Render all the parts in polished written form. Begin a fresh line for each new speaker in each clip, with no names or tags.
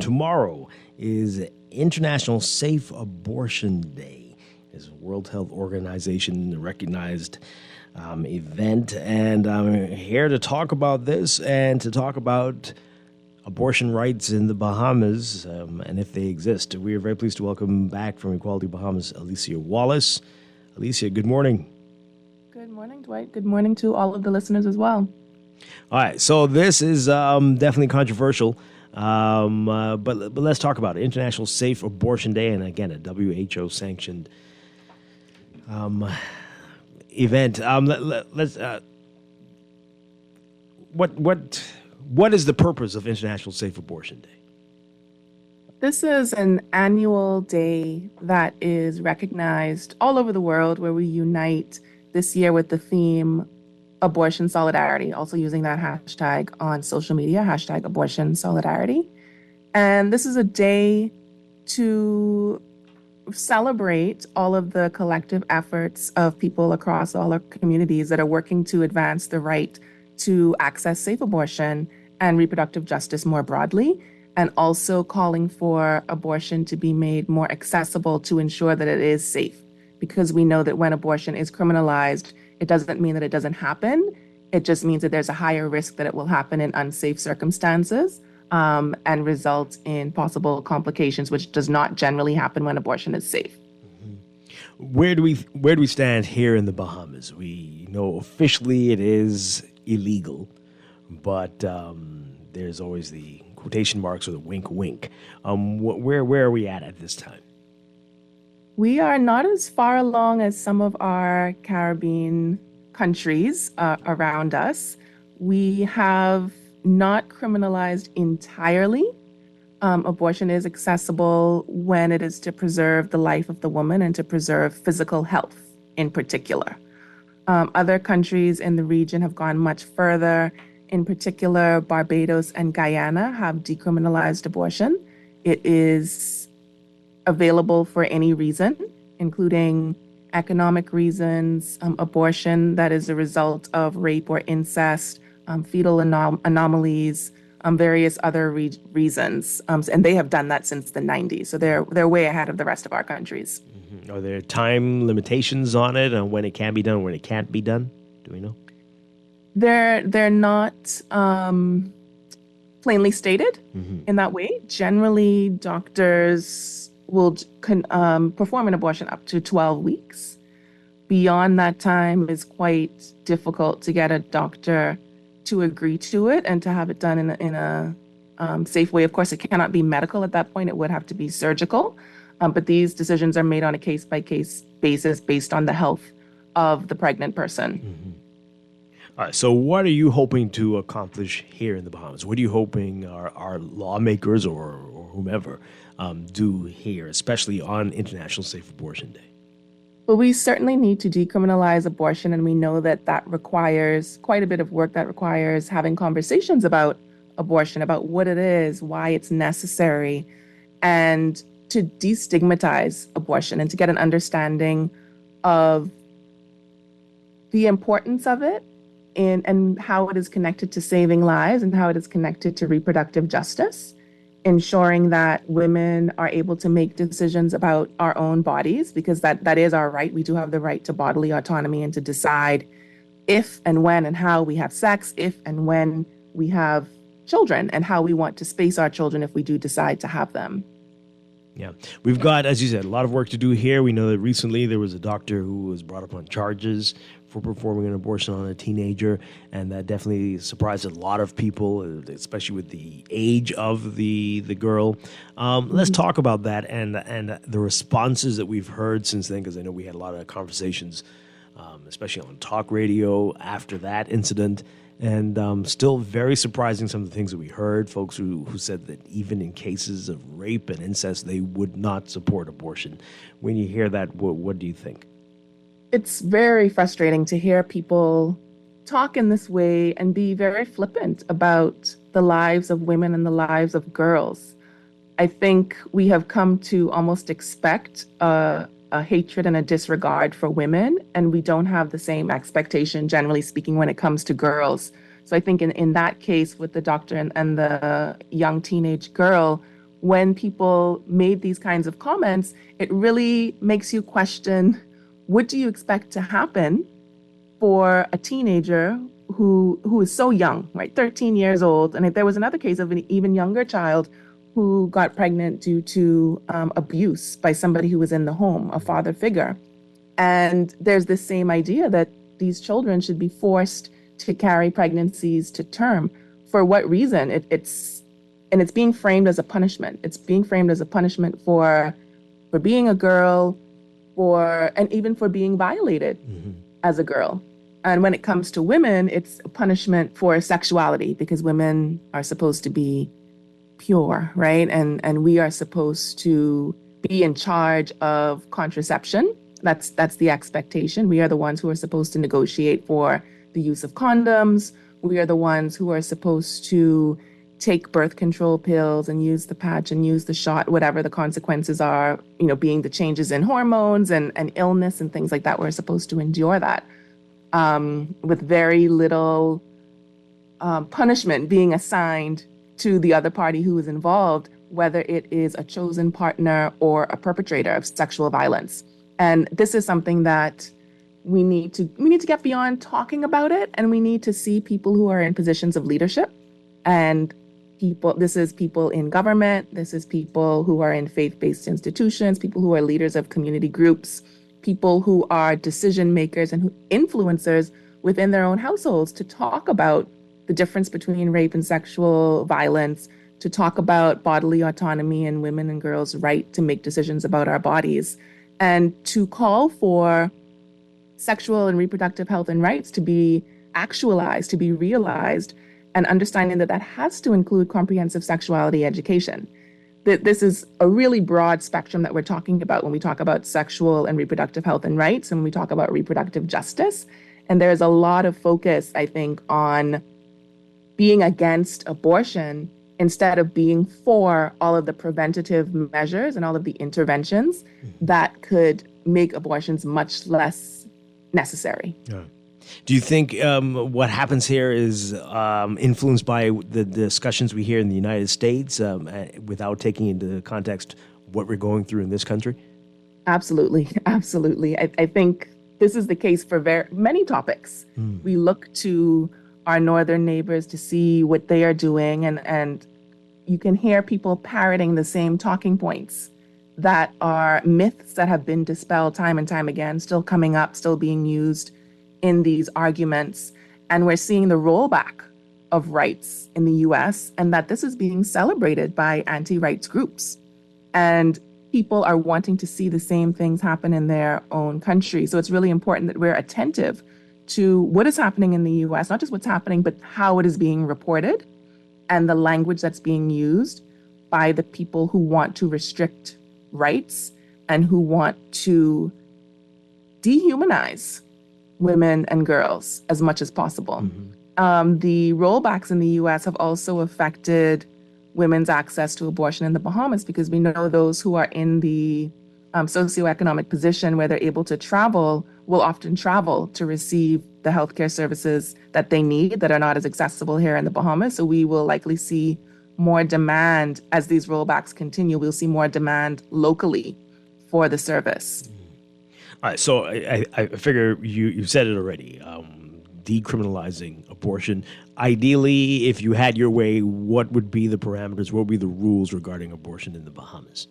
tomorrow is International Safe Abortion Day. It's a World Health Organization recognized event, and I'm here to talk about this and to talk about abortion rights in the Bahamas and if they exist. We are very pleased to welcome back from Equality Bahamas, Alicia Wallace. Alicia, good morning.
Good morning, Dwight. Good morning to all of the listeners as well.
All right, so this is definitely controversial, but let's talk about it. International Safe Abortion Day, and again, a WHO-sanctioned event. What is the purpose of International Safe Abortion Day?
This is an annual day that is recognized all over the world, where we unite this year with the theme Abortion Solidarity, also using that hashtag on social media, hashtag Abortion Solidarity. And this is a day to celebrate all of the collective efforts of people across all our communities that are working to advance the right to access safe abortion and reproductive justice more broadly, and also calling for abortion to be made more accessible to ensure that it is safe. Because we know that when abortion is criminalized, it doesn't mean that it doesn't happen. It just means that there's a higher risk that it will happen in unsafe circumstances and result in possible complications, which does not generally happen when abortion is safe.
Mm-hmm. Where do we stand here in the Bahamas? We know officially it is illegal, but there's always the quotation marks or the wink wink. Where are we at this time?
We are not as far along as some of our Caribbean countries around us. We have not criminalized entirely. Abortion is accessible when it is to preserve the life of the woman and to preserve physical health in particular. Other countries in the region have gone much further. In particular, Barbados and Guyana have decriminalized abortion. It is available for any reason, including economic reasons, abortion that is a result of rape or incest, fetal anomalies, various other reasons. And they have done that since the 90s. So they're way ahead of the rest of our countries.
Mm-hmm. Are there time limitations on it, and when it can be done, when it can't be done? Do we know?
They're not plainly stated in that way. Generally, doctors will perform an abortion up to 12 weeks. Beyond that time is quite difficult to get a doctor to agree to it and to have it done in a safe way. Of course, it cannot be medical at that point. It would have to be surgical. But these decisions are made on a case-by-case basis based on the health of the pregnant person.
Mm-hmm. All right, so what are you hoping to accomplish here in the Bahamas? What are you hoping our lawmakers or whomever do here, especially on International Safe Abortion Day?
Well, we certainly need to decriminalize abortion, and we know that requires quite a bit of work. That requires having conversations about abortion, about what it is, why it's necessary, and to destigmatize abortion and to get an understanding of the importance of it and how it is connected to saving lives and how it is connected to reproductive justice, ensuring that women are able to make decisions about our own bodies, because that is our right. We do have the right to bodily autonomy and to decide if and when and how we have sex, if and when we have children, and how we want to space our children if we do decide to have them.
Yeah, we've got, as you said, a lot of work to do here. We know that recently there was a doctor who was brought up on charges for performing an abortion on a teenager, and that definitely surprised a lot of people, especially with the age of the girl. Let's talk about that and the responses that we've heard since then, because I know we had a lot of conversations, especially on talk radio after that incident. And still very surprising, some of the things that we heard, folks who said that even in cases of rape and incest, they would not support abortion. When you hear that, what do you think?
It's very frustrating to hear people talk in this way and be very flippant about the lives of women and the lives of girls. I think we have come to almost expect a hatred and a disregard for women, and we don't have the same expectation, generally speaking, when it comes to girls. So I think in that case with the doctor and the young teenage girl, when people made these kinds of comments, it really makes you question, what do you expect to happen for a teenager who is so young, right? 13 years old. And if there was another case of an even younger child who got pregnant due to abuse by somebody who was in the home, a father figure. And there's this same idea that these children should be forced to carry pregnancies to term. For what reason? It's being framed as a punishment. It's being framed as a punishment for being a girl, and even for being violated as a girl. And when it comes to women, it's a punishment for sexuality, because women are supposed to be pure, right? And we are supposed to be in charge of contraception. That's the expectation. We are the ones who are supposed to negotiate for the use of condoms. We are the ones who are supposed to take birth control pills and use the patch and use the shot, whatever the consequences are, being the changes in hormones and illness and things like that. We're supposed to endure that with very little punishment being assigned to the other party who is involved, whether it is a chosen partner or a perpetrator of sexual violence. And this is something that we need to get beyond talking about it, and we need to see people who are in positions of leadership. And this is people in government, this is people who are in faith-based institutions, people who are leaders of community groups, people who are decision makers and influencers within their own households, to talk about the difference between rape and sexual violence, to talk about bodily autonomy and women and girls' right to make decisions about our bodies, and to call for sexual and reproductive health and rights to be actualized, to be realized, and understanding that that has to include comprehensive sexuality education. That this is a really broad spectrum that we're talking about when we talk about sexual and reproductive health and rights, and when we talk about reproductive justice. And there's a lot of focus, I think, on being against abortion instead of being for all of the preventative measures and all of the interventions that could make abortions much less necessary.
Yeah. Do you think what happens here is influenced by the discussions we hear in the United States without taking into context what we're going through in this country?
Absolutely. Absolutely. I think this is the case for many topics. We look to our northern neighbors to see what they are doing, and you can hear people parroting the same talking points that are myths that have been dispelled time and time again, still coming up, still being used in these arguments. And we're seeing the rollback of rights in the US, and that this is being celebrated by anti-rights groups. And people are wanting to see the same things happen in their own country. So it's really important that we're attentive to what is happening in the US, not just what's happening, but how it is being reported and the language that's being used by the people who want to restrict rights and who want to dehumanize women and girls as much as possible. The rollbacks in the US have also affected women's access to abortion in the Bahamas, because we know those who are in the socioeconomic position where they're able to travel will often travel to receive the healthcare services that they need that are not as accessible here in the Bahamas. So we will likely see more demand as these rollbacks continue. We'll see more demand locally for the service.
All right, so I figure you said it already. Decriminalizing abortion. Ideally, if you had your way, what would be the parameters? What would be the rules regarding abortion in the Bahamas?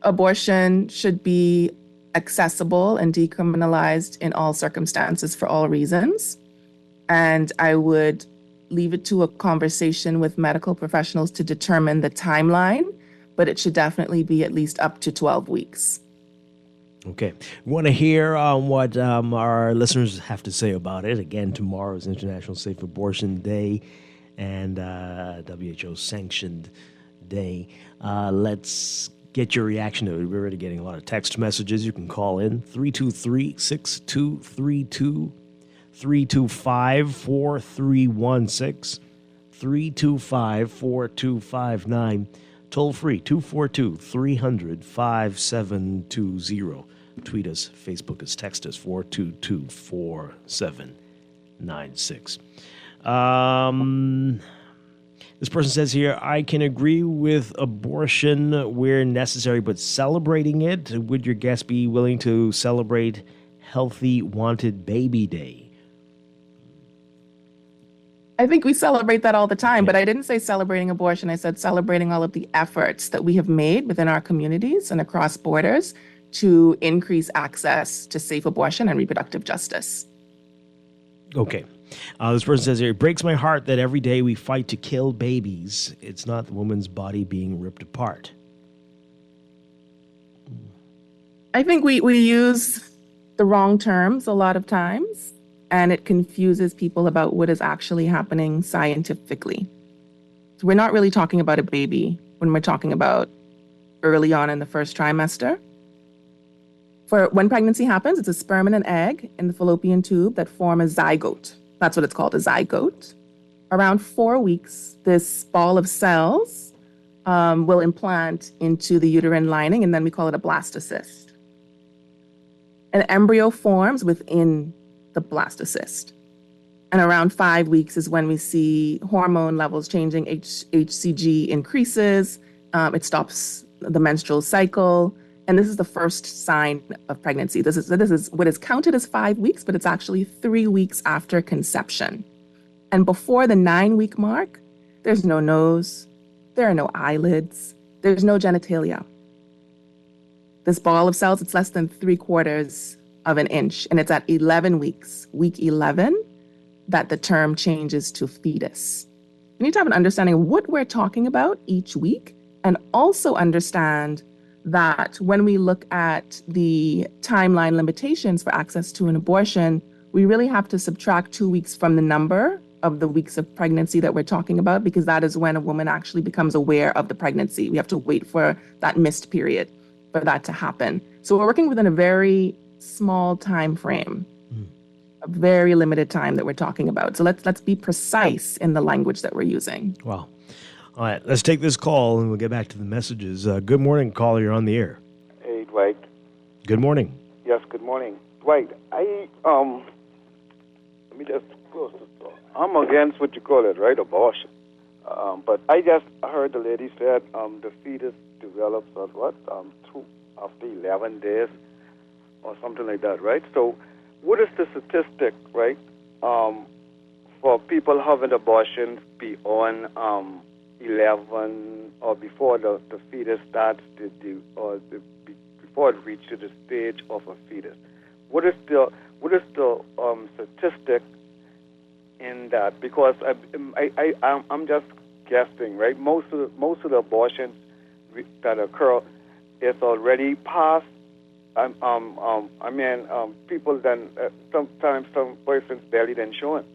Abortion should be accessible and decriminalized in all circumstances for all reasons. And I would leave it to a conversation with medical professionals to determine the timeline, but it should definitely be at least up to 12 weeks.
Okay. We want to hear what our listeners have to say about it. Again, tomorrow is International Safe Abortion Day and WHO sanctioned day. Let's get your reaction to it. We're already getting a lot of text messages. You can call in 323-6232, 325-4316, 325-4259. Toll free, 242-300-5720. Tweet us, Facebook us, text us, 422-4796. This person says here, I can agree with abortion where necessary, but celebrating it, would your guest be willing to celebrate Healthy Wanted Baby Day?
I think we celebrate that all the time, but I didn't say celebrating abortion. I said celebrating all of the efforts that we have made within our communities and across borders to increase access to safe abortion and reproductive justice.
Okay. This person says here, it breaks my heart that every day we fight to kill babies. It's not the woman's body being ripped apart.
I think we use the wrong terms a lot of times, and it confuses people about what is actually happening scientifically. So we're not really talking about a baby when we're talking about early on in the first trimester. For when pregnancy happens, it's a sperm and an egg in the fallopian tube that form a zygote. That's what it's called, a zygote. Around 4 weeks, this ball of cells will implant into the uterine lining, and then we call it a blastocyst. An embryo forms within the blastocyst. And around 5 weeks is when we see hormone levels changing, HCG increases, it stops the menstrual cycle, and this is the first sign of pregnancy. This is what is counted as 5 weeks, but it's actually 3 weeks after conception. And before the 9-week mark, there's no nose, there are no eyelids, there's no genitalia. This ball of cells, it's less than 3/4 of an inch, and it's at 11 weeks, week 11, that the term changes to fetus. You need to have an understanding of what we're talking about each week, and also understand that when we look at the timeline limitations for access to an abortion, we really have to subtract 2 weeks from the number of the weeks of pregnancy that we're talking about, because that is when a woman actually becomes aware of the pregnancy. We have to wait for that missed period for that to happen. So we're working within a very small time frame, a very limited time that we're talking about. So let's be precise in the language that we're using.
Wow. All right, let's take this call and we'll get back to the messages. Good morning, caller. You're on the air.
Hey, Dwight.
Good morning.
Yes, good morning. Dwight, let me just close this door. I'm against what you call it, right? Abortion. But I just heard the lady said the fetus develops at what? After 11 days or something like that, right? So what is the statistic, right, for people having abortions beyond 11 or before the fetus starts before it reaches the stage of a fetus? What is the statistic in that? Because I'm just guessing, right? Most of the abortions that occur is already past. People then sometimes some persons barely then showing.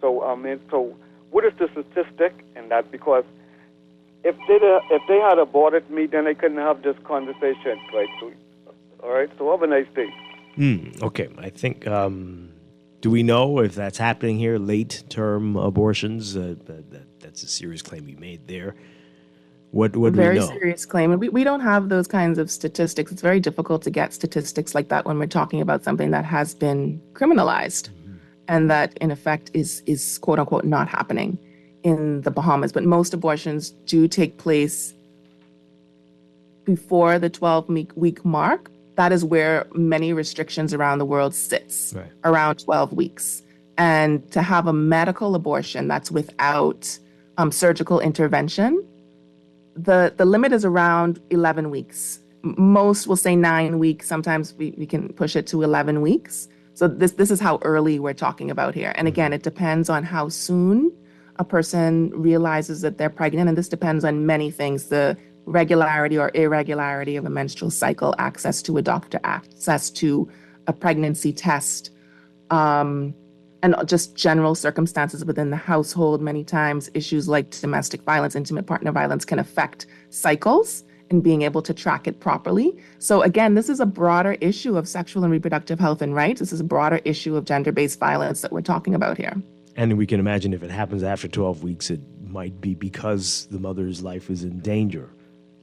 So so what is the statistic in that? Because if they had aborted me, then I couldn't have this conversation, right? So, all right. So have a nice day.
Okay. I think. Do we know if that's happening here? Late-term abortions. That's a serious claim you made there. What do we know?
Very serious claim. And we don't have those kinds of statistics. It's very difficult to get statistics like that when we're talking about something that has been criminalized and that, in effect, is quote-unquote not happening in the Bahamas. But most abortions do take place before the 12-week mark. That is where many restrictions around the world sits, right, around 12 weeks. And to have a medical abortion that's without surgical intervention, the limit is around 11 weeks. Most will say 9 weeks. Sometimes we can push it to 11 weeks. So this is how early we're talking about here. And again, it depends on how soon a person realizes that they're pregnant. And this depends on many things: the regularity or irregularity of a menstrual cycle, access to a doctor, access to a pregnancy test, and just general circumstances within the household. Many times issues like domestic violence, intimate partner violence can affect cycles and being able to track it properly. So again, this is a broader issue of sexual and reproductive health and rights. This is a broader issue of gender-based violence that we're talking about here.
And we can imagine if it happens after 12 weeks, it might be because the mother's life is in danger.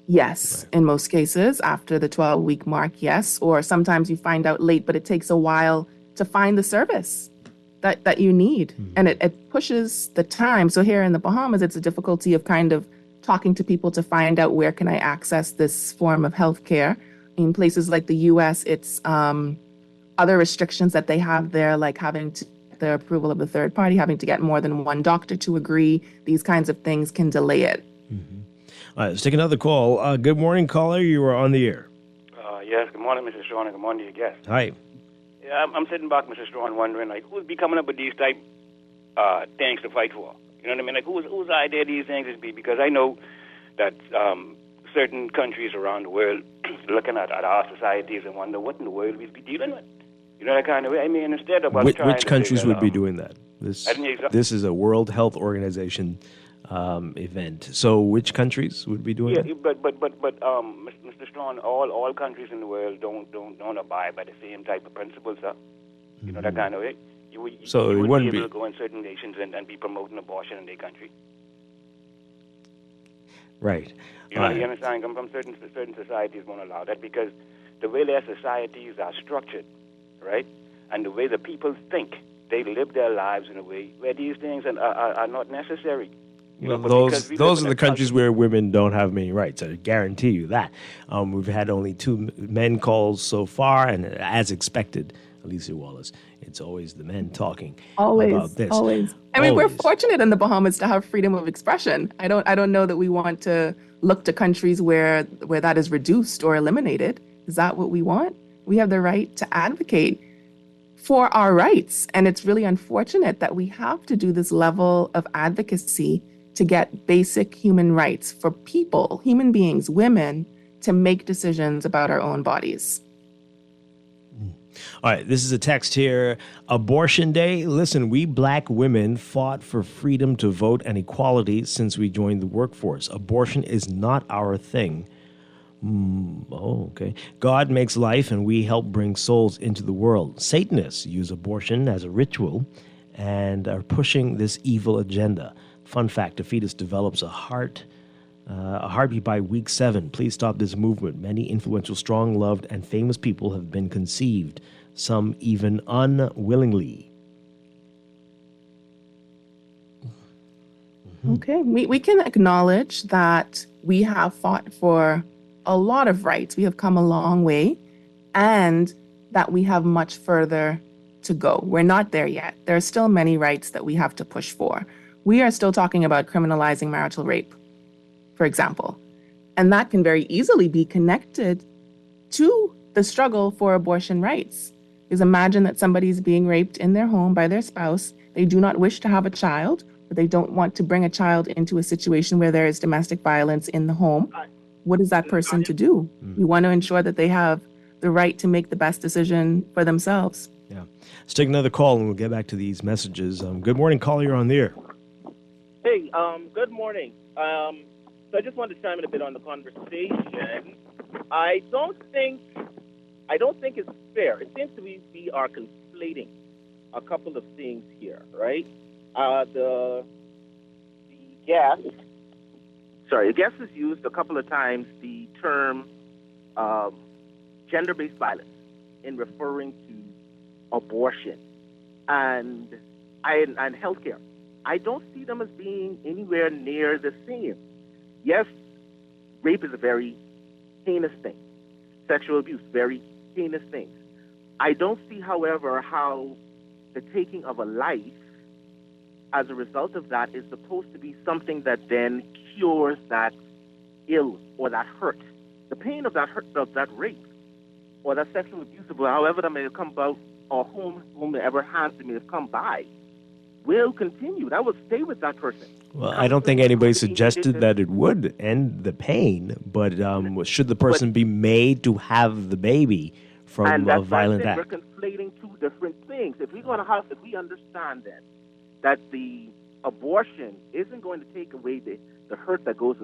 Yes, right. In most cases, after the 12-week mark, yes. Or sometimes you find out late, but it takes a while to find the service that you need. And it pushes the time. So here in the Bahamas, it's a difficulty of kind of talking to people to find out where can I access this form of healthcare. In places like the US, it's other restrictions that they have there, like having to the approval of the third party, having to get more than one doctor to agree. These kinds of things can delay it.
All right, let's take another call. Good morning, caller. You are on the air.
Yes, good morning, Mr. Strachan, and good morning to your guest.
Hi.
Yeah, I'm sitting back, Mr. Strachan, wondering, like, who's be coming up with these type things to fight for? You know what I mean? Like, whose idea these things is be? Because I know that certain countries around the world looking at our societies and wonder what in the world we'd be dealing with. You know, that kind of way. I mean, instead of us trying
Which
to
countries
figure
would be doing that? This is a World Health Organization event. So which countries would be doing that?
But Mr. Strachan, all countries in the world don't abide by the same type of principles, sir. You know, that kind of way. You wouldn't be able to go in certain nations and be promoting abortion in their country.
Right.
You know, you understand? Come from certain societies won't allow that because the way their societies are structured, right, and the way the people think, they live their lives in a way where these things are not necessary.
Well, those are the countries where women don't have many rights. I guarantee you that. We've had only 2 men calls so far, and as expected, Alicia Wallace, it's always the men talking about this.
Always. I mean, we're fortunate in the Bahamas to have freedom of expression. I don't know that we want to look to countries where that is reduced or eliminated. Is that what we want? We have the right to advocate for our rights, and it's really unfortunate that we have to do this level of advocacy to get basic human rights for people, human beings, women, to make decisions about our own bodies.
All right, this is a text here. Abortion Day. Listen, we black women fought for freedom to vote and equality since we joined the workforce. Abortion is not our thing. Okay. God makes life and we help bring souls into the world. Satanists use abortion as a ritual and are pushing this evil agenda. Fun fact, a fetus develops a heartbeat by week 7. Please stop this movement. Many influential, strong, loved, and famous people have been conceived, some even unwillingly.
Okay, we can acknowledge that we have fought for a lot of rights. We have come a long way, and that we have much further to go. We're not there yet. There are still many rights that we have to push for. We are still talking about criminalizing marital rape, for example. And that can very easily be connected to the struggle for abortion rights. Because imagine that somebody's being raped in their home by their spouse. They do not wish to have a child, but they don't want to bring a child into a situation where there is domestic violence in the home. What is that person to do? We want to ensure that they have the right to make the best decision for themselves.
Yeah. Let's take another call and we'll get back to these messages. Good morning, caller. You're on the air.
Hey, good morning. So I just wanted to chime in a bit on the conversation. I don't think it's fair. It seems to be we are conflating a couple of things here, right? The guest has used a couple of times the term gender-based violence in referring to abortion and healthcare. I don't see them as being anywhere near the same. Yes, rape is a very heinous thing. Sexual abuse, very heinous things. I don't see, however, how the taking of a life as a result of that is supposed to be something that then cures that ill or that hurt. The pain of that hurt, of that rape or that sexual abuse, or however that may have come about, or whomever hands it may have come by, will continue. That will stay with that person.
Well, I don't think anybody suggested that it would end the pain, but should the person be made to have the baby from a violent act?
We're conflating 2 different things. If we understand then that the abortion isn't going to take away the hurt that goes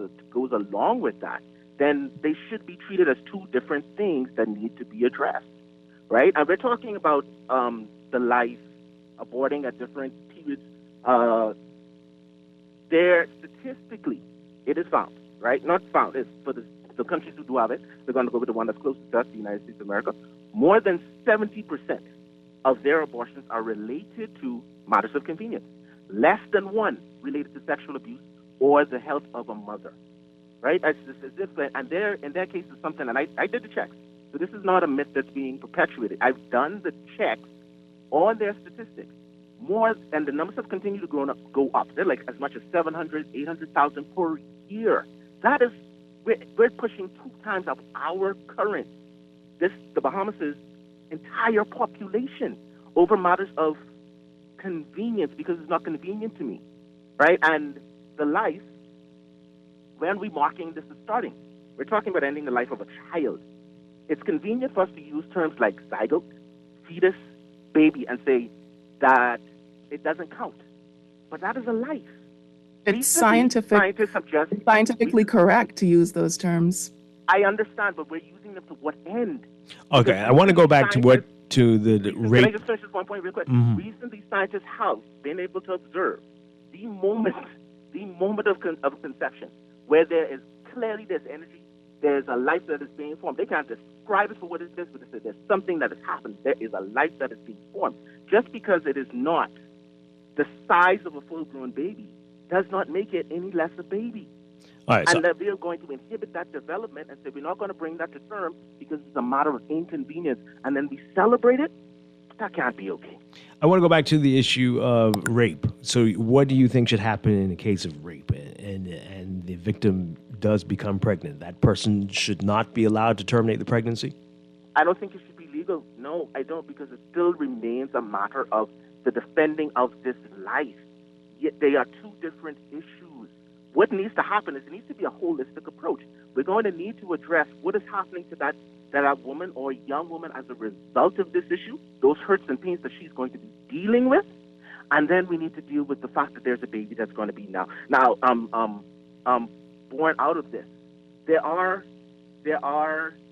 along with that, then they should be treated as 2 different things that need to be addressed, right? And we're talking about the life, aborting at different periods. There, statistically, it is found, right? Not found. It's for the countries who do have it. We're going to go with the one that's closest to us, the United States of America. More than 70% of their abortions are related to matters of convenience. Less than 1 related to sexual abuse or the health of a mother, right? And in their case, is something, and I did the checks. So this is not a myth that's being perpetuated. I've done the checks on their statistics. More, and the numbers have continued to go up. They're like as much as 700, 800,000 per year. That is, we're pushing 2 times of our current, the Bahamas' entire population over matters of convenience because it's not convenient to me, right? And the life, when we're marking this is starting, we're talking about ending the life of a child. It's convenient for us to use terms like zygote, fetus, baby, and say that it doesn't count. But that is a life.
It's scientifically correct to use those terms.
I understand, but we're using them to what end?
Okay, I want to go back to the rape.
Can I just finish this one point real quick? Mm-hmm. Recently, scientists have been able to observe the moment of conception, where there's energy, there's a life that is being formed. They can't describe it for what it is, but they say there's something that has happened. There is a life that is being formed. Just because it is not the size of a full-grown baby does not make it any less a baby.
All right,
and that we are going to inhibit that development and say we're not going to bring that to term because it's a matter of inconvenience, and then we celebrate it. That can't be okay.
I want to go back to the issue of rape. So what do you think should happen in a case of rape and the victim does become pregnant? That person should not be allowed to terminate the pregnancy?
I don't think it should be legal. No, I don't, because it still remains a matter of the defending of this life. Yet they are 2 different issues. What needs to happen is it needs to be a holistic approach. We're going to need to address what is happening to that woman or young woman as a result of this issue, those hurts and pains that she's going to be dealing with, and then we need to deal with the fact that there's a baby that's going to be now born out of this. There are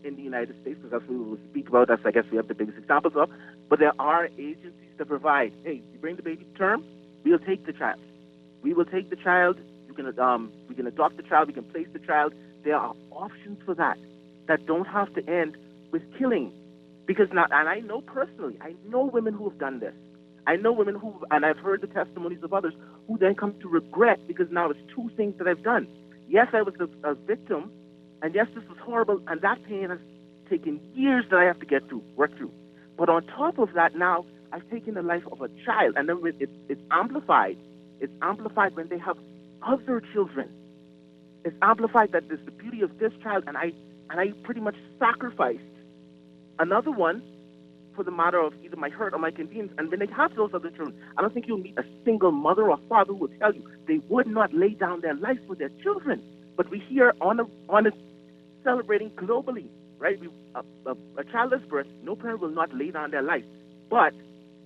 in the United States, because that's what we will speak about. That's, I guess, we have the biggest examples of. But there are agencies that provide. Hey, you bring the baby to term, we'll take the child. We will take the child. We can adopt the child. We can place the child. There are options for that don't have to end with killing. Because now, and I know personally, I know women who have done this. I know women who, and I've heard the testimonies of others who then come to regret because now it's 2 things that I've done. Yes, I was a victim, and yes, this was horrible, and that pain has taken years that I have to work through. But on top of that, now I've taken the life of a child, and then it's amplified. It's amplified when they have other children. It's amplified that there's the beauty of this child, and I pretty much sacrificed another one for the matter of either my hurt or my convenience. And when they have those other children, I don't think you'll meet a single mother or father who will tell you they would not lay down their life for their children. But we hear on a celebrating globally, right? A childless birth, no parent will not lay down their life. But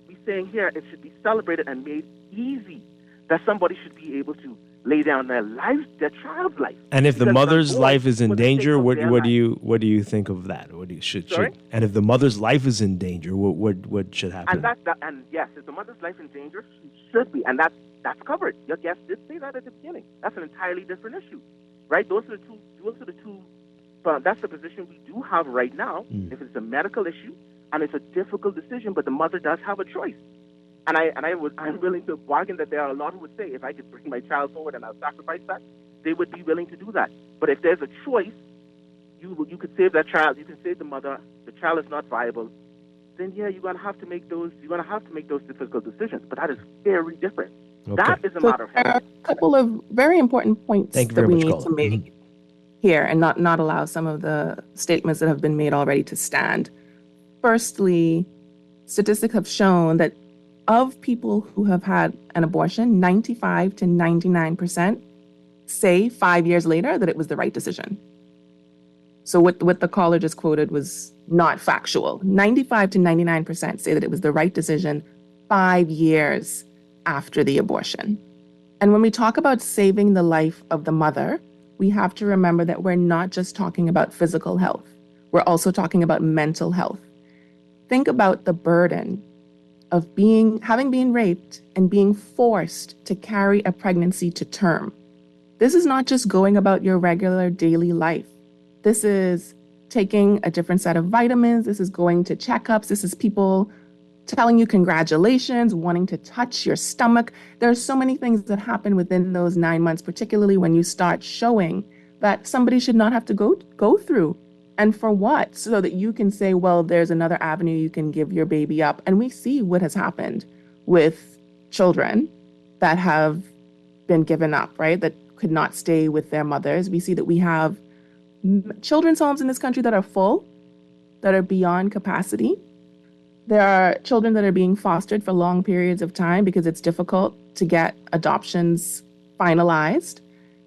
we're saying here it should be celebrated and made easy that somebody should be able to lay down their life, their child's life.
And if the mother's life is in danger, what do you think of that? And if the mother's life is in danger, what should happen?
And yes, if the mother's life is in danger, she should be, and that's covered. Your guest did say that at the beginning. That's an entirely different issue, right? Those are the two. But that's the position we do have right now. If it's a medical issue and it's a difficult decision, but the mother does have a choice. And I'm willing to bargain that there are a lot who would say, if I could bring my child forward and I'll sacrifice that, they would be willing to do that. But if there's a choice, you could save that child, you can save the mother, the child is not viable, then yeah, you're gonna have to make those difficult decisions. But that is very different. Okay. That is a matter of
there are a couple of very important points that we need to make here and not allow some of the statements that have been made already to stand. Firstly, statistics have shown that of people who have had an abortion, 95 to 99% say 5 years later that it was the right decision. So what the caller just quoted was not factual. 95 to 99% say that it was the right decision 5 years after the abortion. And when we talk about saving the life of the mother, we have to remember that we're not just talking about physical health. We're also talking about mental health. Think about the burden of having been raped and being forced to carry a pregnancy to term. This is not just going about your regular daily life. This is taking a different set of vitamins. This is going to checkups. This is people telling you congratulations, wanting to touch your stomach. There are so many things that happen within those 9 months, particularly when you start showing that somebody should not have to go through. And for what? So that you can say, well, there's another avenue you can give your baby up. And we see what has happened with children that have been given up, right? That could not stay with their mothers. We see that we have children's homes in this country that are full, that are beyond capacity. There are children that are being fostered for long periods of time because it's difficult to get adoptions finalized.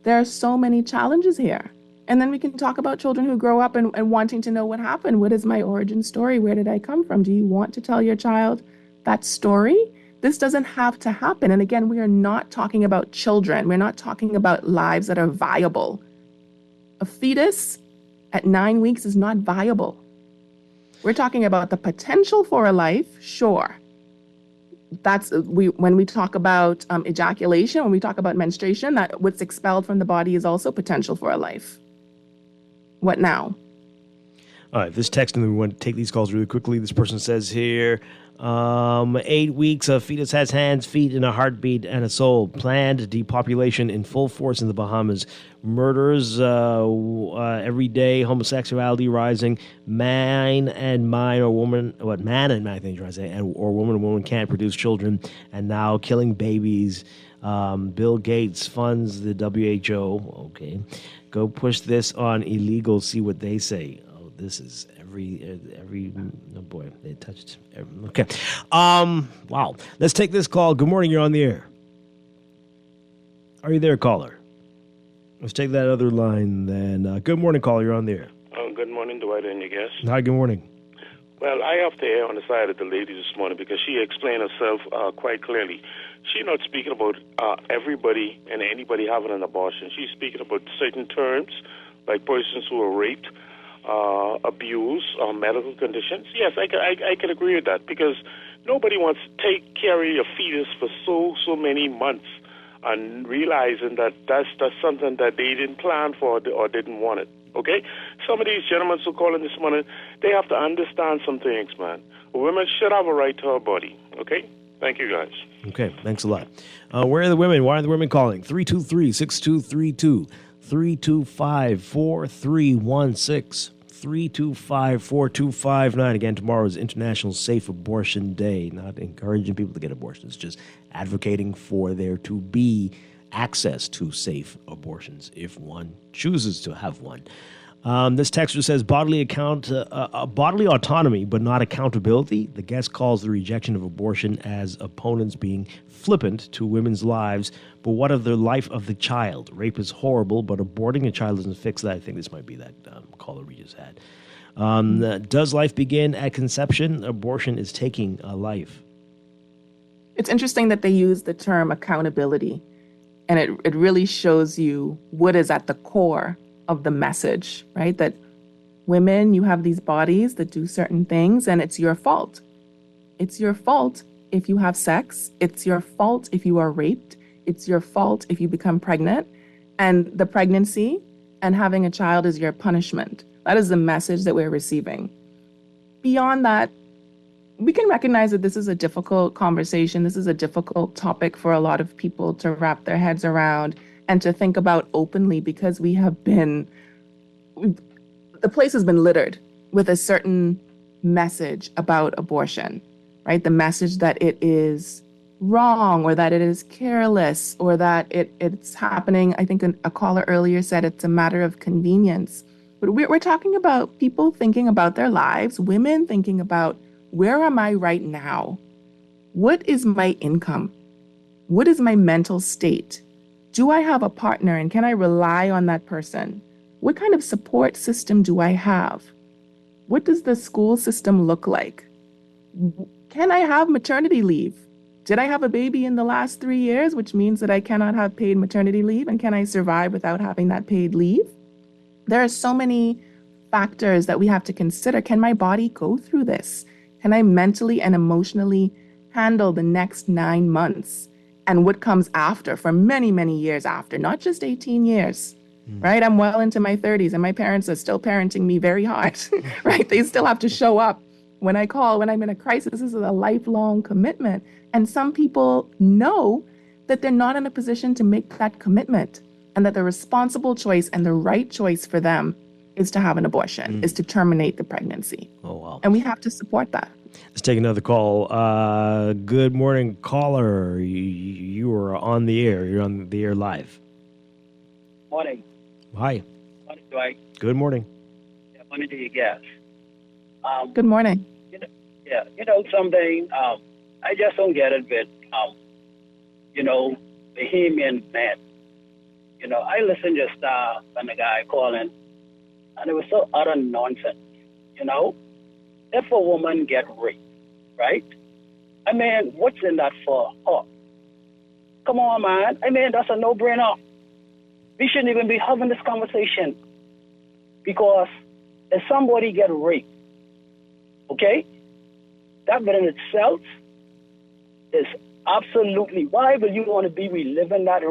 There are so many challenges here. And then we can talk about children who grow up and wanting to know what happened. What is my origin story? Where did I come from? Do you want to tell your child that story? This doesn't have to happen. And again, we are not talking about children. We're not talking about lives that are viable. A fetus at 9 weeks is not viable. We're talking about the potential for a life, sure. When we talk about ejaculation, when we talk about menstruation, that what's expelled from the body is also potential for a life. What now?
All right, this text, and then we want to take these calls really quickly. This person says here, 8 weeks, a fetus has hands, feet, and a heartbeat and a soul. Planned depopulation in full force in the Bahamas. Murders every day, homosexuality rising. Man and man or woman I think you're trying to say, or woman can't produce children, and now killing babies. Bill Gates funds the WHO. Okay. Go push this on illegal, see what they say. Oh, this is every oh boy, they touched okay. Wow. Let's take this call. Good morning, you're on the air. Are you there, caller? Let's take that other line then. Good morning, caller, you're on the air.
Good morning, Dwight and your guest.
Hi, good morning.
Well, I have to err on the side of the lady this morning because she explained herself quite clearly. She's not speaking about everybody and anybody having an abortion. She's speaking about certain terms, like persons who are raped, abuse, or medical conditions. Yes, I can agree with that because nobody wants to carry a fetus for so many months and realizing that that's something that they didn't plan for or didn't want it. Okay? Some of these gentlemen who call in this morning, they have to understand some things, man. Women should have a right to her body. Okay? Thank you, guys.
Okay, thanks a lot. Where are the women? Why are the women calling? 323-6232, 325-4316, 325-4259. Again, tomorrow is International Safe Abortion Day. Not encouraging people to get abortions, just advocating for there to be access to safe abortions if one chooses to have one. This texter says bodily autonomy, but not accountability. The guest calls the rejection of abortion as opponents being flippant to women's lives. But what of the life of the child? Rape is horrible, but aborting a child doesn't fix that. I think this might be that caller we just had. Does life begin at conception? Abortion is taking a life.
It's interesting that they use the term accountability, and it really shows you what is at the core of the message, right? That women, you have these bodies that do certain things, and it's your fault. It's your fault if you have sex. It's your fault if you are raped. It's your fault if you become pregnant. And the pregnancy and having a child is your punishment. That is the message that we're receiving. Beyond that, we can recognize that this is a difficult conversation. This is a difficult topic for a lot of people to wrap their heads around and to think about openly, because the place has been littered with a certain message about abortion, right? The message that it is wrong, or that it is careless, or that it's happening. I think a caller earlier said it's a matter of convenience. But we're talking about people thinking about their lives, women thinking about, where am I right now? What is my income? What is my mental state? Do I have a partner, and can I rely on that person? What kind of support system do I have? What does the school system look like? Can I have maternity leave? Did I have a baby in the last 3 years, which means that I cannot have paid maternity leave? And can I survive without having that paid leave? There are so many factors that we have to consider. Can my body go through this? Can I mentally and emotionally handle the next 9 months? And what comes after, for many, many years after, not just 18 years, right? I'm well into my 30s, and my parents are still parenting me very hard, right? They still have to show up when I call, when I'm in a crisis. This is a lifelong commitment. And some people know that they're not in a position to make that commitment, and that the responsible choice and the right choice for them is to have an abortion, is to terminate the pregnancy.
Oh, wow.
And we have to support that.
Let's take another call. Good morning, caller. You are on the air. You're on the air live.
Morning.
Hi.
Morning, Dwight.
Good morning.
Yeah, morning to you guys.
Good morning.
Something, I just don't get it with, Bahamian men. I listened just when the guy calling, and it was so utter nonsense. If a woman get raped, right? I mean, what's in that for her? Come on, man. I mean, that's a no-brainer. We shouldn't even be having this conversation, because if somebody get raped, okay, that in itself is absolutely, why will you want to be reliving that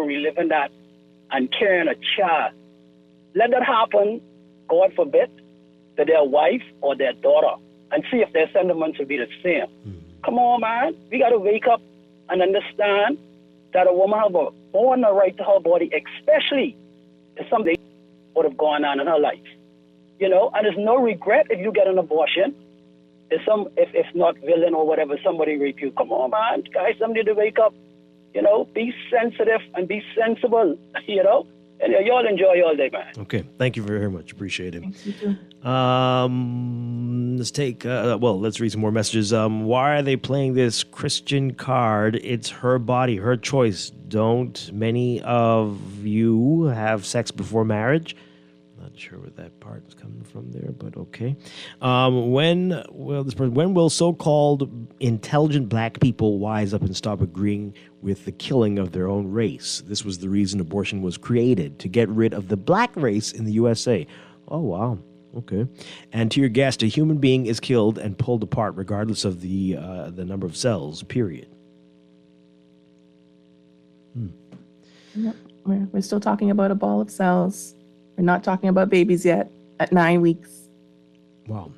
and carrying a child? Let that happen, God forbid, to their wife or their daughter, and see if their sentiments will be the same. Come on, man. We got to wake up and understand that a woman have a born the right to her body, especially if something would have gone on in her life. And there's no regret if you get an abortion. If not villain or whatever, somebody rape you. Come on, man. Guys, somebody to wake up. Be sensitive and be sensible, And y'all enjoy all day, man.
Okay. Thank you very much. Appreciate it.
Thanks, you too.
Let's read some more messages. Why are they playing this Christian card? It's her body, her choice. Don't many of you have sex before marriage? Not sure where that part is coming from there, but okay. When will so-called intelligent black people wise up and stop agreeing with the killing of their own race? This was the reason abortion was created, to get rid of the black race in the USA. Oh, wow. Okay. And to your guest, a human being is killed and pulled apart regardless of the number of cells, period.
Yep. We're still talking about a ball of cells. We're not talking about babies yet at 9 weeks.
Wow.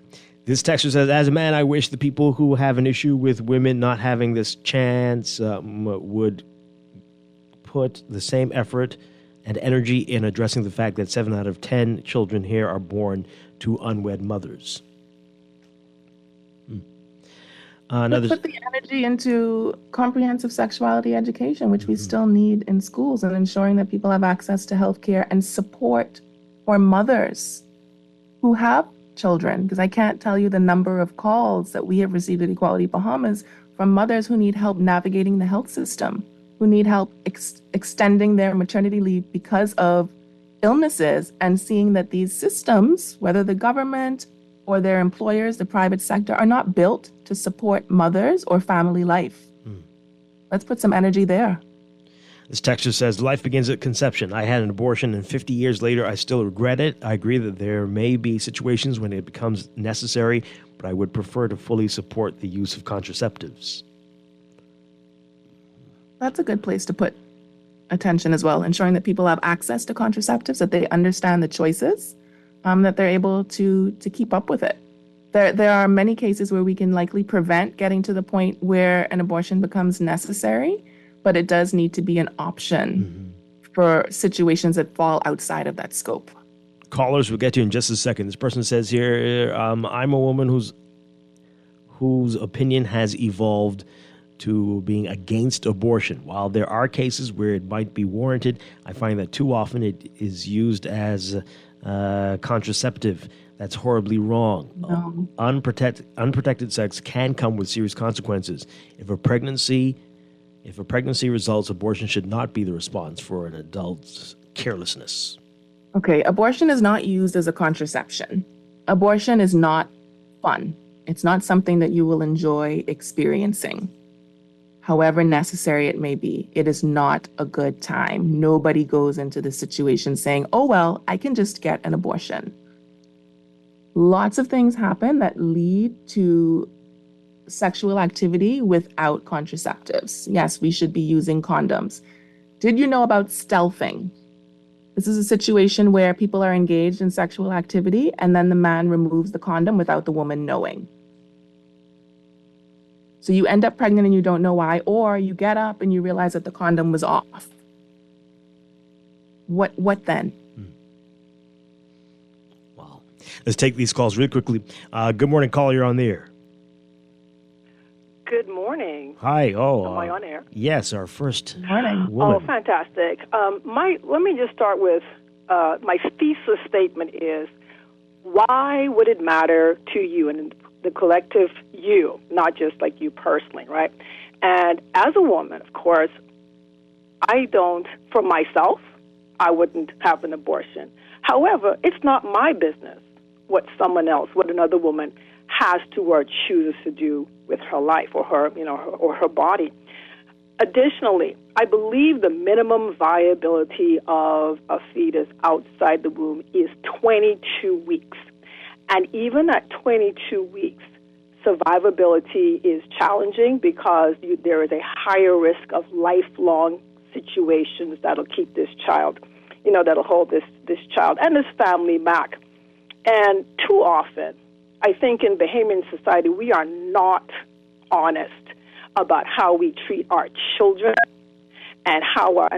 This texter says, as a man, I wish the people who have an issue with women not having this chance would put the same effort and energy in addressing the fact that 7 out of 10 children here are born to unwed mothers.
Put the energy into comprehensive sexuality education, which we still need in schools, and ensuring that people have access to health care and support for mothers who have children. Because I can't tell you the number of calls that we have received at Equality Bahamas from mothers who need help navigating the health system, who need help extending their maternity leave because of illnesses, and seeing that these systems, whether the government or their employers, the private sector, are not built to support mothers or family life. Let's put some energy there.
This texter says, life begins at conception. I had an abortion, and 50 years later, I still regret it. I agree that there may be situations when it becomes necessary, but I would prefer to fully support the use of contraceptives.
That's a good place to put attention as well, ensuring that people have access to contraceptives, that they understand the choices, that they're able to keep up with it. There are many cases where we can likely prevent getting to the point where an abortion becomes necessary, but it does need to be an option for situations that fall outside of that scope.
Callers, we'll get to in just a second. This person says here, I'm a woman whose opinion has evolved to being against abortion. While there are cases where it might be warranted, I find that too often it is used as contraceptive. That's horribly wrong.
No.
Unprotected sex can come with serious consequences. If a pregnancy results, abortion should not be the response for an adult's carelessness.
Okay, abortion is not used as a contraception. Abortion is not fun. It's not something that you will enjoy experiencing. However necessary it may be, it is not a good time. Nobody goes into this situation saying, oh, well, I can just get an abortion. Lots of things happen that lead to sexual activity without contraceptives. Yes, we should be using condoms. Did you know about stealthing? This is a situation where people are engaged in sexual activity and then the man removes the condom without the woman knowing. So you end up pregnant and you don't know why, or you get up and you realize that the condom was off. What then?
Wow. Let's take these calls really quickly. Good morning, caller. You're on the air.
Good morning.
Hi. Oh,
Am I on air?
Yes, our first
Morning.
woman.
Oh, fantastic. Let me just start with my thesis statement is, why would it matter to you and the collective you, not just like you personally, right? And as a woman, of course, for myself, I wouldn't have an abortion. However, it's not my business what another woman has to or chooses to do with her life or her body. Additionally, I believe the minimum viability of a fetus outside the womb is 22 weeks. And even at 22 weeks, survivability is challenging because there is a higher risk of lifelong situations that'll keep this child, that'll hold this child and this family back. And too often, I think in Bahamian society, we are not honest about how we treat our children and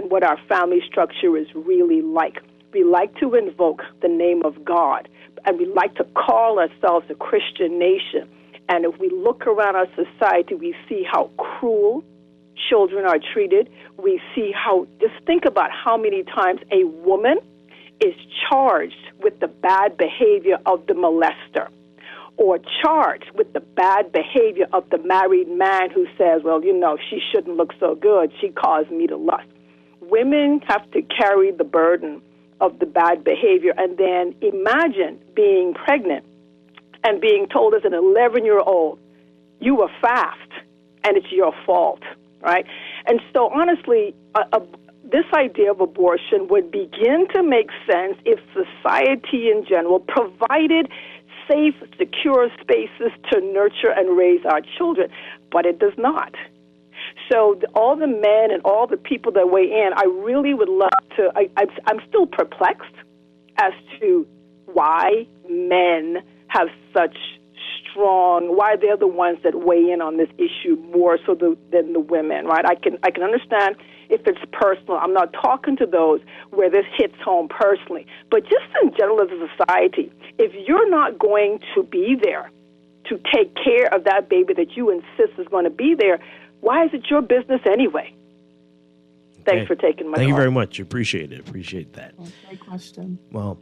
what our family structure is really like. We like to invoke the name of God, and we like to call ourselves a Christian nation. And if we look around our society, we see how cruel children are treated. We see just think about how many times a woman is charged with the bad behavior of the molester, or charged with the bad behavior of the married man who says, well, she shouldn't look so good. She caused me to lust. Women have to carry the burden of the bad behavior. And then imagine being pregnant and being told as an 11-year-old, you were fast and it's your fault, right? And so honestly, this idea of abortion would begin to make sense if society in general provided safe, secure spaces to nurture and raise our children, but it does not. So all the men and all the people that weigh in, I really would love to, I'm still perplexed as to why men have such why they're the ones that weigh in on this issue more so than the women, right? I can understand if it's personal. I'm not talking to those where this hits home personally. But just in general as a society, if you're not going to be there to take care of that baby that you insist is going to be there, why is it your business anyway? Thanks for taking my call.
Thank you very much. Appreciate it. Appreciate that.
Great question.
Well,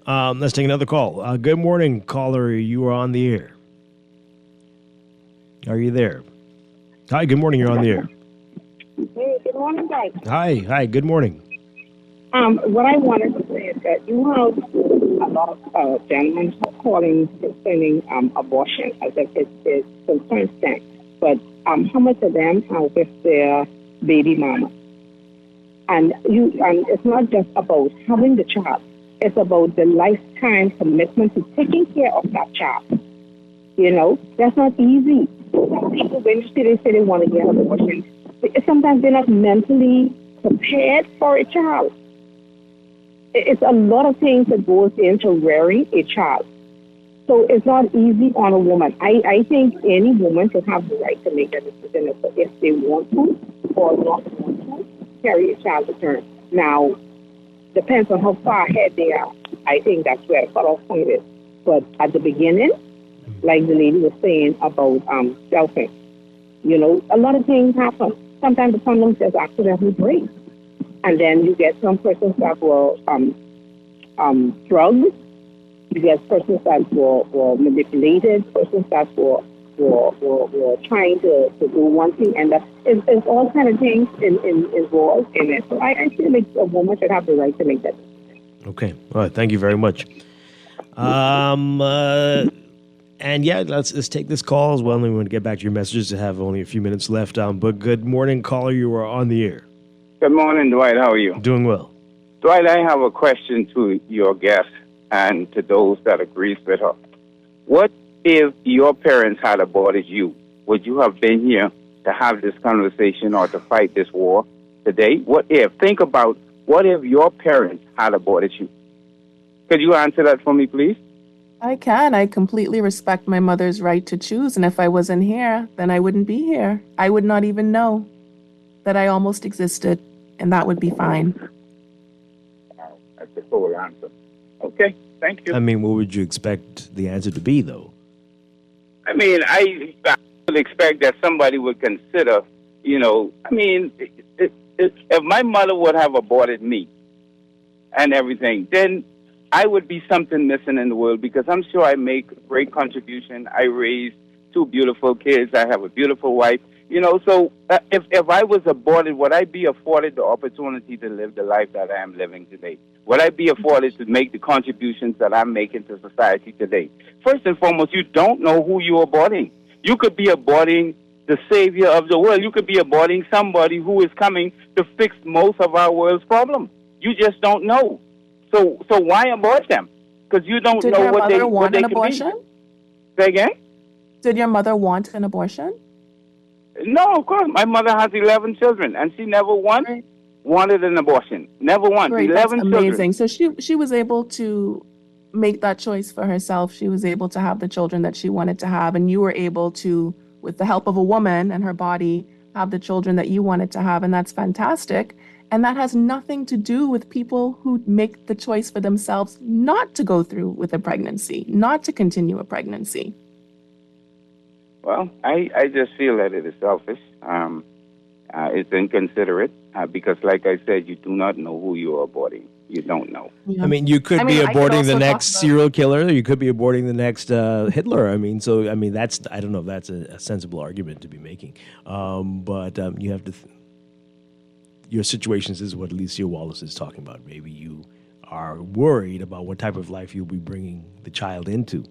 let's take another call. Good morning, caller. You are on the air. Are you there? Hi, good morning. You're on the air.
Hey, good morning, guys.
Hi, good morning.
What I wanted to say is that you have a lot of gentlemen calling concerning abortion as if it concerns them. But how much of them are with their baby mama? And it's not just about having the child. It's about the lifetime commitment to taking care of that child. That's not easy. Some people, when they say they want to get an abortion, sometimes they're not mentally prepared for a child. It's a lot of things that goes into rearing a child. So it's not easy on a woman. I think any woman should have the right to make that decision if they want to or not want to carry a child to term. Now, depends on how far ahead they are. I think that's where the cutoff point is. But at the beginning, like the lady was saying about selfing, a lot of things happen. Sometimes the condom just accidentally breaks. And then you get some persons that were drugged. You get persons that were manipulated, persons that were trying to do one thing, and it's all kind of things involved in it. So I feel like a woman should have the right to make that decision.
Okay. All right. Thank you very much. And yeah, let's take this call as well. And we want to get back to your messages. I have only a few minutes left. But good morning, caller. You are on the air.
Good morning, Dwight. How are you?
Doing well.
Dwight, I have a question to your guest and to those that agrees with her. What if your parents had aborted you? Would you have been here to have this conversation or to fight this war today? Think about what if your parents had aborted you? Could you answer that for me, please?
I can. I completely respect my mother's right to choose. And if I wasn't here, then I wouldn't be here. I would not even know that I almost existed, and that would be fine.
Wow, that's a full answer. Okay, thank you.
I mean, what would you expect the answer to be, though?
I mean, I would expect that somebody would consider, I mean, if my mother would have aborted me and everything, then I would be something missing in the world, because I'm sure I make a great contribution. I raised 2 beautiful kids. I have a beautiful wife. So if I was aborted, would I be afforded the opportunity to live the life that I am living today? Would I be afforded to make the contributions that I'm making to society today? First and foremost, you don't know who you're aborting. You could be aborting the savior of the world. You could be aborting somebody who is coming to fix most of our world's problems. You just don't know. So why abort them? Because you don't
Did
know
your
what
mother
they
want an
could
abortion?
be. Say again?
Did your mother want an abortion?
No, of course. My mother has 11 children, and she never once
Right.
wanted an abortion. Never once.
Great, that's
11
amazing.
children.
So she was able to make that choice for herself. She was able to have the children that she wanted to have, and you were able to, with the help of a woman and her body, have the children that you wanted to have, and that's fantastic. And that has nothing to do with people who make the choice for themselves not to go through with a pregnancy, not to continue a pregnancy.
Well, I just feel that it is selfish. It's inconsiderate, because, like I said, you do not know who you are aborting. You don't know.
Yeah.
I mean, you could be
I could
aborting the
also
next
talk about-
serial killer. You could be aborting the next Hitler. I mean, that's, I don't know if that's a sensible argument to be making. But you have to, your situations is what Alicia Wallace is talking about. Maybe you are worried about what type of life you'll be bringing the child into.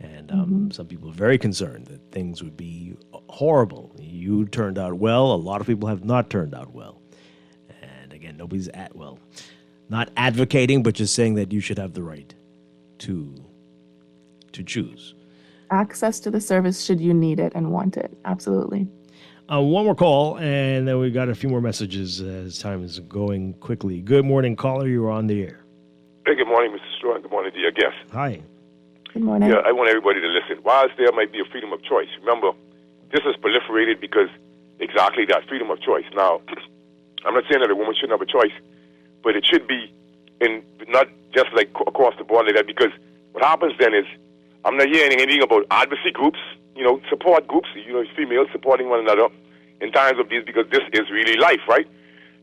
And some people are very concerned that things would be horrible. You turned out well. A lot of people have not turned out well. And again, nobody's not advocating, but just saying that you should have the right to choose.
Access to the service should you need it and want it. Absolutely.
One more call, and then we got a few more messages as time is going quickly. Good morning, caller. You're on the air.
Hey, good morning, Mr. Strachan. Good morning, dear guest.
Hi.
Good morning.
Yeah, I want everybody to listen. Whilst there might be a freedom of choice, remember, this is proliferated because exactly that, freedom of choice. Now, I'm not saying that a woman shouldn't have a choice, but it should be not just like across the board like that, because what happens then is I'm not hearing anything about advocacy groups, support groups, females supporting one another in times of these, because this is really life, right?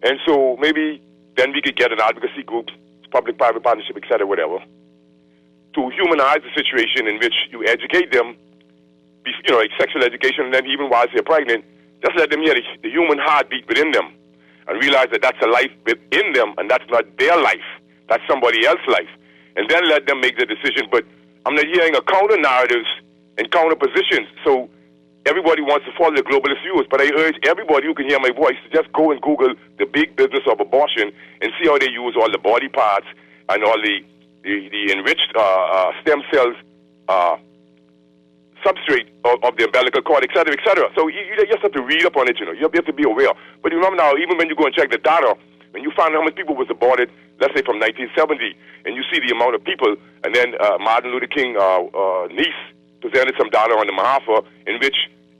And so maybe then we could get an advocacy group, public-private partnership, et cetera, whatever, to humanize the situation in which you educate them, like sexual education, and then even while they're pregnant, just let them hear the human heartbeat within them and realize that that's a life within them and that's not their life. That's somebody else's life. And then let them make the decision. But I'm not hearing a counter-narratives and counter-positions. So everybody wants to follow the globalist views, but I urge everybody who can hear my voice to just go and Google the big business of abortion and see how they use all the body parts and all the enriched stem cells substrate of the umbilical cord, et cetera, et cetera. So you just have to read up on it, You have to be aware. But remember now, even when you go and check the data, when you find how many people was aborted, let's say from 1970, and you see the amount of people, and then Martin Luther King niece presented some data on the Mahafa, in which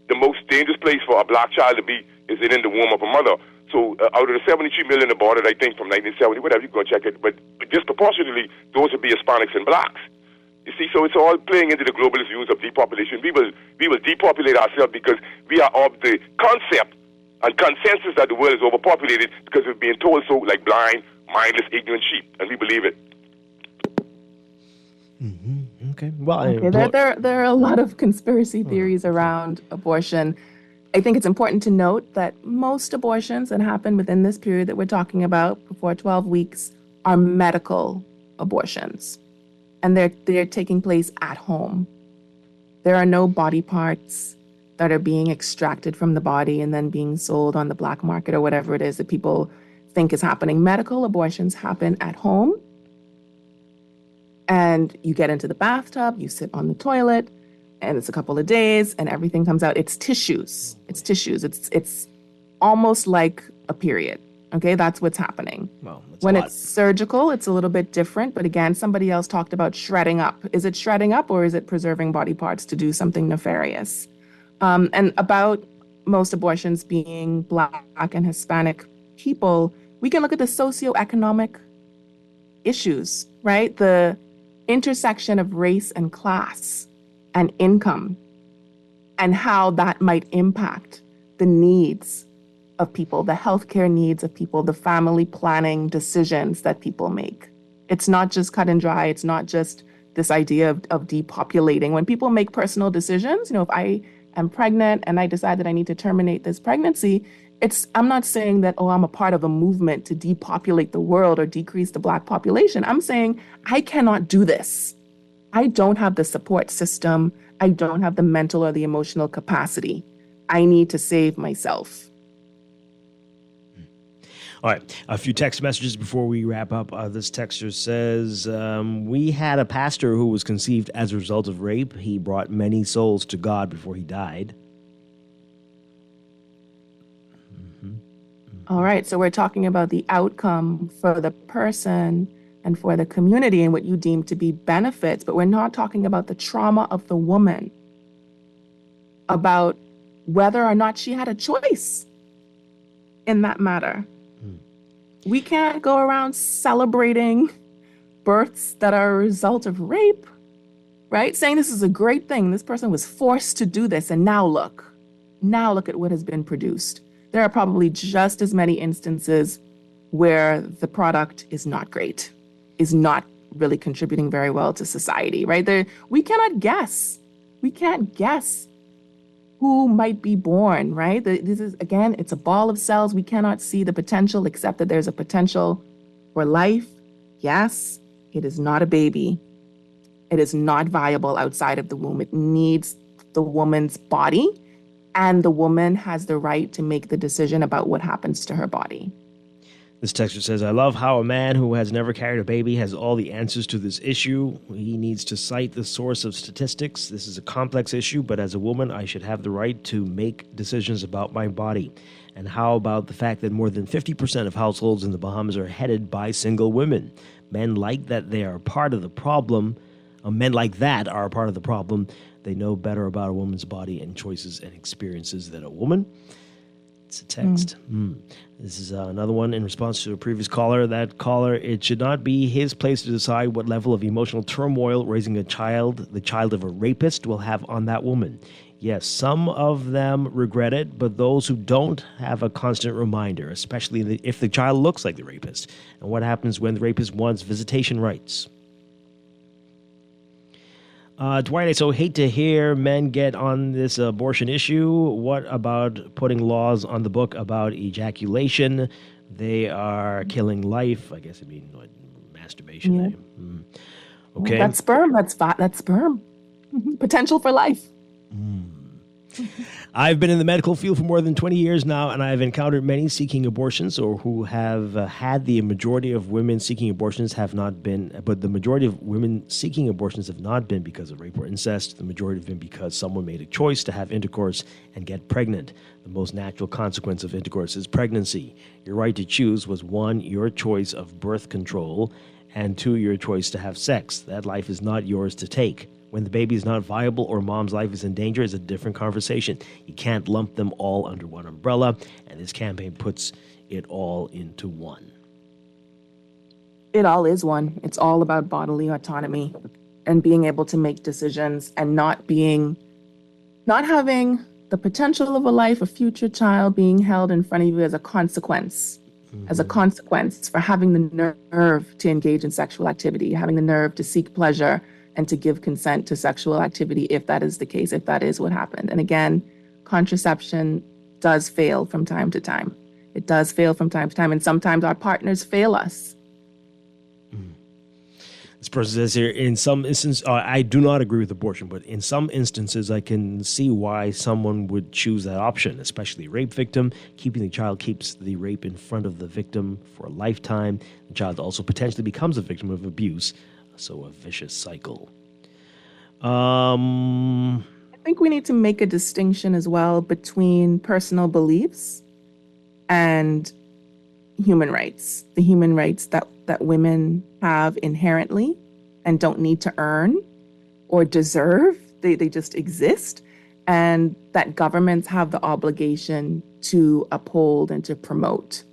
the most dangerous place for a black child to be is in the womb of a mother. So out of the 73 million aborted, I think, from 1970, whatever, you can go check it, but disproportionately, those would be Hispanics and blacks. You see, so it's all playing into the globalist views of depopulation. We will depopulate ourselves because we are of the concept and consensus that the world is overpopulated because we're being told so, like blind, mindless, ignorant sheep, and we believe it.
Mm-hmm. Okay. Well,
There are a lot of conspiracy theories around abortion. I think it's important to note that most abortions that happen within this period that we're talking about, before 12 weeks, are medical abortions. And they're taking place at home. There are no body parts that are being extracted from the body and then being sold on the black market or whatever it is that people think is happening. Medical abortions happen at home. And you get into the bathtub, you sit on the toilet, and it's a couple of days and everything comes out. It's tissues. It's almost like a period. Okay, that's what's happening.
Well, that's
When
a lot.
it's surgical, it's a little bit different. But again, somebody else talked about shredding up. Is it shredding up or is it preserving body parts to do something nefarious? And about most abortions being Black and Hispanic people, we can look at the socioeconomic issues, right? The intersection of race and class and income and how that might impact the needs of people, the healthcare needs of people, the family planning decisions that people make. It's not just cut and dry. It's not just this idea of depopulating. When people make personal decisions, if I am pregnant and I decide that I need to terminate this pregnancy, I'm not saying that, I'm a part of a movement to depopulate the world or decrease the Black population. I'm saying I cannot do this. I don't have the support system. I don't have the mental or the emotional capacity. I need to save myself.
All right, a few text messages before we wrap up. This texter says, we had a pastor who was conceived as a result of rape. He brought many souls to God before he died.
All right, so we're talking about the outcome for the person and for the community and what you deem to be benefits, but we're not talking about the trauma of the woman, about whether or not she had a choice in that matter. We can't go around celebrating births that are a result of rape, right? Saying this is a great thing. This person was forced to do this, and now look at what has been produced. There are probably just as many instances where the product is not great, is not really contributing very well to society, right? We cannot guess. We can't guess who might be born, right? This is, again, it's a ball of cells. We cannot see the potential except that there's a potential for life. Yes, it is not a baby. It is not viable outside of the womb. It needs the woman's body, and the woman has the right to make the decision about what happens to her body.
This texter says, I love how a man who has never carried a baby has all the answers to this issue. He needs to cite the source of statistics. This is a complex issue, but as a woman, I should have the right to make decisions about my body. And how about the fact that more than 50% of households in the Bahamas are headed by single women? Men like that are a part of the problem. They know better about a woman's body and choices and experiences than a woman. It's a text. This is another one in response to a previous caller. That caller, it should not be his place to decide what level of emotional turmoil raising the child of a rapist, will have on that woman. Yes, some of them regret it, but those who don't have a constant reminder, especially if the child looks like the rapist. And what happens when the rapist wants visitation rights? Dwight, I so hate to hear men get on this abortion issue. What about putting laws on the book about ejaculation? They are killing life. I guess I mean masturbation.
Yeah. Okay. That's sperm. That's sperm. Potential for life.
I've been in the medical field for more than 20 years now, and I've encountered many seeking abortions or who have had the majority of women seeking abortions have not been, but the majority of women seeking abortions have not been because of rape or incest. The majority have been because someone made a choice to have intercourse and get pregnant. The most natural consequence of intercourse is pregnancy. Your right to choose was 1, your choice of birth control, and 2, your choice to have sex. That life is not yours to take. When the baby is not viable or mom's life is in danger is a different conversation. You can't lump them all under one umbrella, and this campaign puts it all into one.
It all is one. It's all about bodily autonomy and being able to make decisions and not having the potential of a life, a future child being held in front of you as a consequence. As a consequence for having the nerve to engage in sexual activity, having the nerve to seek pleasure and to give consent to sexual activity, if that is the case, if that is what happened. And again, contraception does fail from time to time. It does fail from time to time, and sometimes our partners fail us.
This person says here, in some instances, I do not agree with abortion, but in some instances, I can see why someone would choose that option, especially a rape victim. Keeping the child keeps the rape in front of the victim for a lifetime. The child also potentially becomes a victim of abuse, so a vicious cycle.
I think we need to make a distinction as well between personal beliefs and human rights, the human rights that women have inherently and don't need to earn or deserve. They just exist, and that governments have the obligation to uphold and to promote.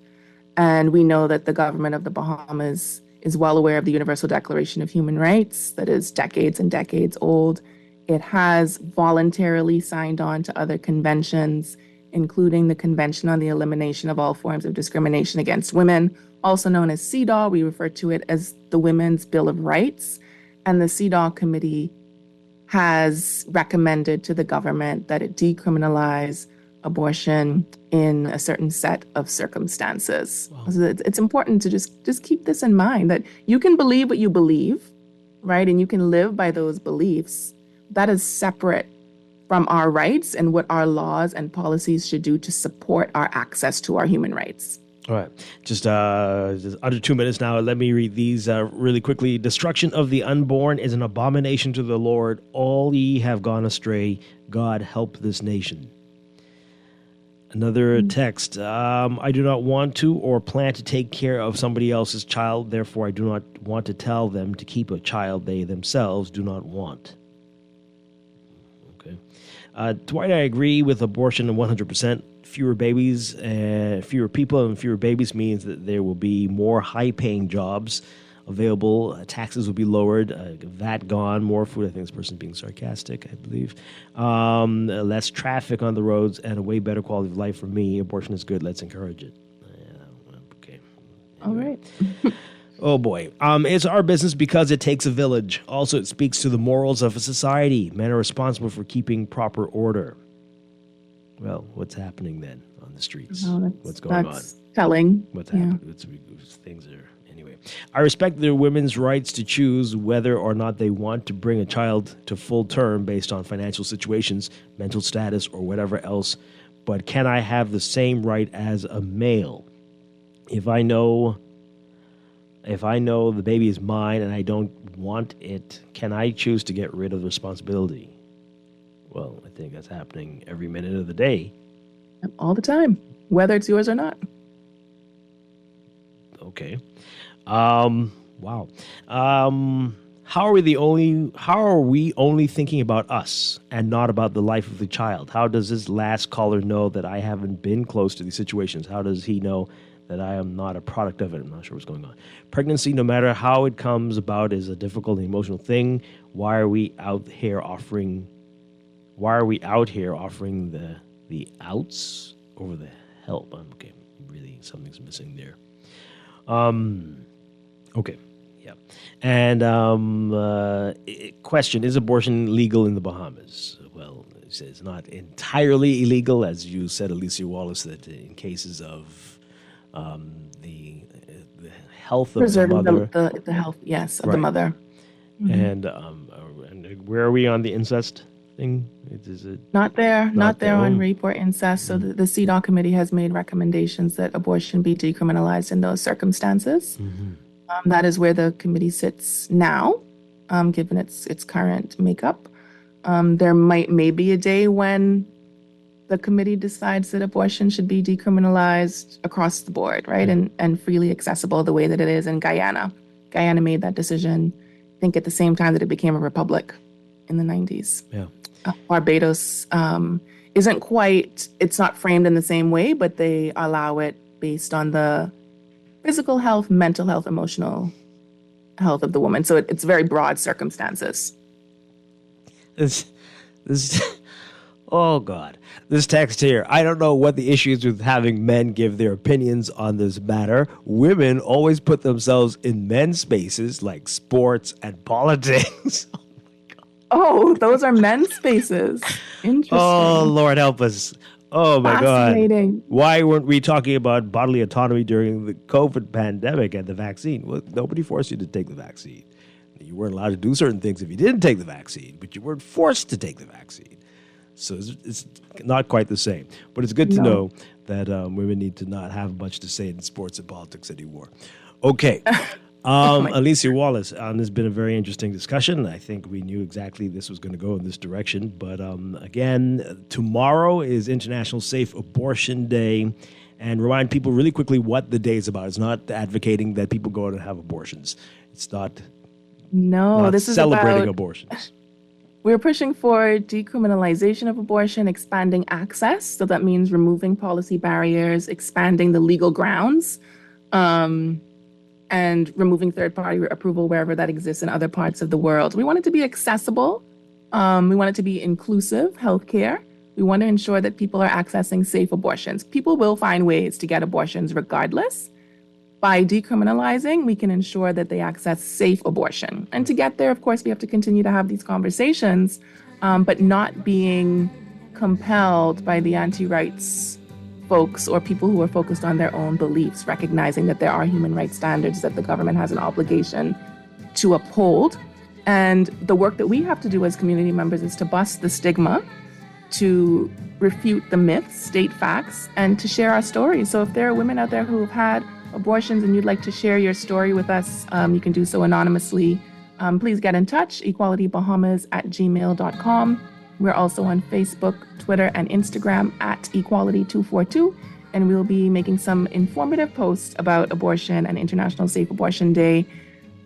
And we know that the government of the Bahamas is well aware of the Universal Declaration of Human Rights that is decades and decades old. It has voluntarily signed on to other conventions, including the Convention on the Elimination of All Forms of Discrimination Against Women, also known as CEDAW. We refer to it as the Women's Bill of Rights. And the CEDAW Committee has recommended to the government that it decriminalize abortion in a certain set of circumstances. Wow. So it's important to just keep this in mind, that you can believe what you believe, right? And you can live by those beliefs. That is separate from our rights and what our laws and policies should do to support our access to our human rights.
All right. Just under 2 minutes now. Let me read these really quickly. Destruction of the unborn is an abomination to the Lord. All ye have gone astray. God help this nation. Another text. I do not want to or plan to take care of somebody else's child. Therefore, I do not want to tell them to keep a child they themselves do not want. Okay. Dwight, I agree with abortion 100%. Fewer babies, fewer people and fewer babies means that there will be more high-paying jobs available. Taxes will be lowered. VAT gone. More food. I think this person's being sarcastic, I believe. Less traffic on the roads and a way better quality of life for me. Abortion is good. Let's encourage it. Okay.
Anyway. All right.
Oh, boy. It's our business because it takes a village. Also, it speaks to the morals of a society. Men are responsible for keeping proper order. Well, what's happening then on the streets? What's going on?
That's telling.
What's happening? Things are... Anyway, I respect their women's rights to choose whether or not they want to bring a child to full term based on financial situations, mental status, or whatever else. But can I have the same right as a male? If I know the baby is mine and I don't want it, can I choose to get rid of the responsibility? Well, I think that's happening every minute of the day.
All the time, whether it's yours or not.
Okay. Wow. How are we only thinking about us and not about the life of the child? How does this last caller know that I haven't been close to these situations? How does he know that I am not a product of it? I'm not sure what's going on. Pregnancy, no matter how it comes about, is a difficult and emotional thing. Why are we out here offering the outs over the help? Okay, really, something's missing there. Okay, yeah. And question, is abortion legal in the Bahamas? Well, it's not entirely illegal, as you said, Alicia Wallace, that in cases of the health of
preserving
the mother.
The health, yes, of the mother. Mm-hmm.
And where are we on the incest thing? Is it
not there on rape or incest? So the CEDAW committee has made recommendations that abortion be decriminalized in those circumstances. Mm-hmm. That is where the committee sits now, given its current makeup. There may be a day when the committee decides that abortion should be decriminalized across the board, right? And freely accessible the way that it is in Guyana. Guyana made that decision, I think, at the same time that it became a republic in the 90s.
Yeah.
Barbados isn't quite, it's not framed in the same way, but they allow it based on the physical health, mental health, emotional health of the woman. So it's very broad circumstances.
This oh God, this text here. I don't know what the issue is with having men give their opinions on this matter. Women always put themselves in men's spaces like sports and politics.
Oh, those are men's spaces. Interesting.
Oh, Lord help us. Oh, my God. Why weren't we talking about bodily autonomy during the COVID pandemic and the vaccine? Well, nobody forced you to take the vaccine. You weren't allowed to do certain things if you didn't take the vaccine, but you weren't forced to take the vaccine. So it's not quite the same. But it's good to know that women need to not have much to say in sports and politics anymore. Okay. Alicia Wallace, this has been a very interesting discussion. I think we knew exactly this was going to go in this direction. But again, tomorrow is International Safe Abortion Day. and remind people really quickly what the day is about. It's not advocating that people go out and have abortions. It's not
this is
celebrating
about
abortions.
We're pushing for decriminalization of abortion, expanding access. So that means removing policy barriers, expanding the legal grounds, and removing third-party approval wherever that exists in other parts of the world. We want it to be accessible. We want it to be inclusive healthcare. We want to ensure that people are accessing safe abortions. People will find ways to get abortions regardless. By decriminalizing, we can ensure that they access safe abortion. And to get there, of course, we have to continue to have these conversations, but not being compelled by the anti-rights folks or people who are focused on their own beliefs, recognizing that there are human rights standards that the government has an obligation to uphold. And the work that we have to do as community members is to bust the stigma, to refute the myths, state facts, and to share our stories. So if there are women out there who have had abortions and you'd like to share your story with us, you can do so anonymously. Please get in touch, equalitybahamas@gmail.com. We're also on Facebook, Twitter, and Instagram @equality242, and we'll be making some informative posts about abortion and International Safe Abortion Day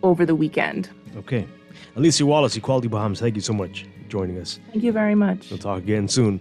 over the weekend.
Okay. Alicia Wallace, Equality Bahamas, thank you so much for joining us.
Thank you very much.
We'll talk again soon.